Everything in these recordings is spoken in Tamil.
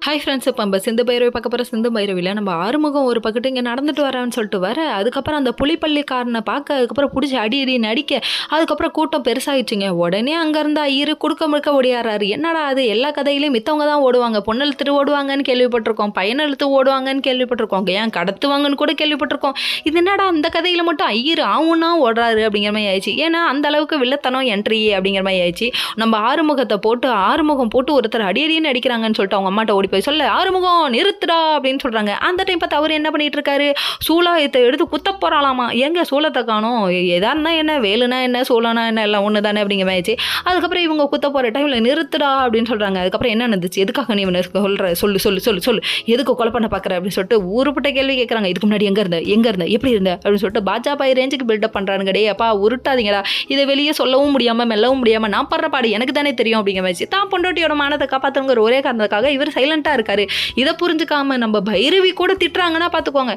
ஹாய் ஃப்ரெண்ட்ஸ், இப்போ நம்ம சிந்து பைரவி பார்க்க போகிற சிந்து பைரவியில் நம்ம ஆறுமுகம் ஒரு பக்கத்து இங்கே நடந்துட்டு வரான்னு சொல்லிட்டு வர, அதுக்கப்புறம் அந்த புலிப்பள்ளிக்காரனை பார்க்க, அதுக்கப்புறம் பிடிச்சி அடி அடி நடிக்க, அதுக்கப்புறம் கூட்டம் பெருசாகிடுச்சுங்க. உடனே அங்கேருந்து ஐயரு குடுக்க முழுக்க ஓடியாராரு. என்னடா அது, எல்லா கதையிலையும் மித்தவங்க தான் ஓடுவாங்க, பொண்ணு இழுத்துட்டு ஓடுவாங்கன்னு கேள்விப்பட்டிருக்கோம், பையனை இழுத்து ஓடுவாங்கன்னு கேள்விப்பட்டிருக்கோம், ஏன் கடத்துவாங்கன்னு கூட கேள்விப்பட்டிருக்கோம். இது என்னடா அந்த கதையில் மட்டும் ஐயரு ஆவுன்னா ஓடுறாரு அப்படிங்கிற மாதிரி ஆயிடுச்சு. ஏன்னா அந்த அளவுக்கு வில்லத்தனம் என்ட்ரி அப்படிங்கிற மாதிரி ஆயிடுச்சு. நம்ம ஆறுமுகம் போட்டு ஒருத்தர் அடி அடின்னு அடிக்கிறாங்கன்னு சொல்லிட்டு அவங்க அம்மாட்ட ஓடி போய் சொல்ல, ஆறுமுகம் நிறுத்துடா அப்படின்னு சொல்றாங்க. அந்த டைம் பார்த்து அவர் என்ன பண்ணிட்டு இருக்காரு, சூலாயத்தை எடுத்து குத்த போறாளாமா. எங்க சூலத்தை காணோம், எதாருன்னா என்ன, வேலுனா என்ன, சூலனா என்ன, எல்லாம் ஒன்று தானே அப்படிங்கிற மாதிரி. அதுக்கப்புறம் இவங்க குத்த போற டைம்ல நிறுத்துடா அப்படின்னு சொல்றாங்க. அதுக்கப்புறம் என்ன நடந்துச்சு, எதுக்காக நீ சொல்ற, சொல்லு சொல்லு சொல்லு சொல்லு, எதுக்கு கொலை பண்ண பாக்குற அப்படின்னு சொல்லிட்டு ஊருப்பட்ட கேள்வி கேட்கறாங்க. இதுக்கு முன்னாடி எங்க இருந்த எப்படி இருந்த அப்படின்னு சொல்லிட்டு பாஜாபாய் ரேஞ்சுக்கு பில்டப் பண்றானுங்க. டே அப்பா உருட்டாதீங்கடா, இதை வெளியே சொல்லவும் முடியாம மெல்லவும் முடியாம நான் படுற பாடு எனக்கு தானே தெரியும் அப்படிங்கிற மாதிரி. தான் பொண்டாட்டியோட மானத்தை காப்பாத்துங்கிற ஒரே காரணத்துக்காக இவர் சைலண்டா இருக்காரு. இதை புரிஞ்சுக்காம நம்ம பைரவி கூட திட்டுறாங்கன்னா பாத்துக்கோங்க.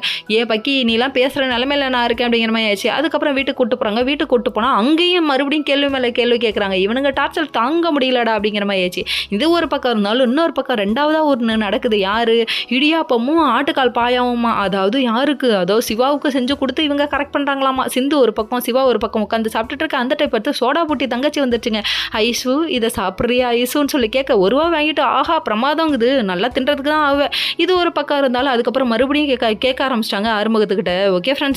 பக்கி நீலாம் பேசுற நிலைமையில நான் இருக்கேன் அப்படிங்கிற மாதிரி ஆயிடுச்சு. அதுக்கப்புறம் வீட்டுக்கு கூட்டு போறாங்க. வீட்டுக்கு கூட்டு போனா அங்கேயும் மறுபடியும் கேள்வி மேல கேள்வி கேட்கறாங்க. இவனுங்க டார்ச்சர் தாங்க முடியலடா அப்படிங்கிற மாதிரி ஆயிடுச்சு. இது ஒரு பக்கம் இருந்தாலும் இன்னொரு பக்கம் ரெண்டாவதா ஒன்று நடக்குது. யாரு, இடியாப்பமும் ஆட்டுக்கால் பாயாவுமா, அதாவது யாருக்கு, அதாவது சிவாவுக்கு செஞ்சு கொடுத்து இவங்க கரெக்ட் பண்றாங்களாமா. சிந்து ஒரு பக்கம், சிவா ஒரு பக்கம் உட்காந்து சாப்பிட்டுட்டு இருக்க. அந்த டைப் பார்த்து சோடா பூட்டி தங்கச்சி வந்துருச்சுங்க. ஐசு இதை சாப்பிட்றியா ஐசுன்னு சொல்லி கேட்க, ஒருவா வாங்கிட்டு ஆஹா பிரமாதங்குது, நல்லா தின்றதுக்கு தான் ஆவேன். இது ஒரு பக்கம் இருந்தாலும் அதுக்கப்புறம் மறுபடியும் கேட்க ஆரம்பிச்சிட்டாங்க ஆறுமுகத்துக்கிட்ட. Okay friends.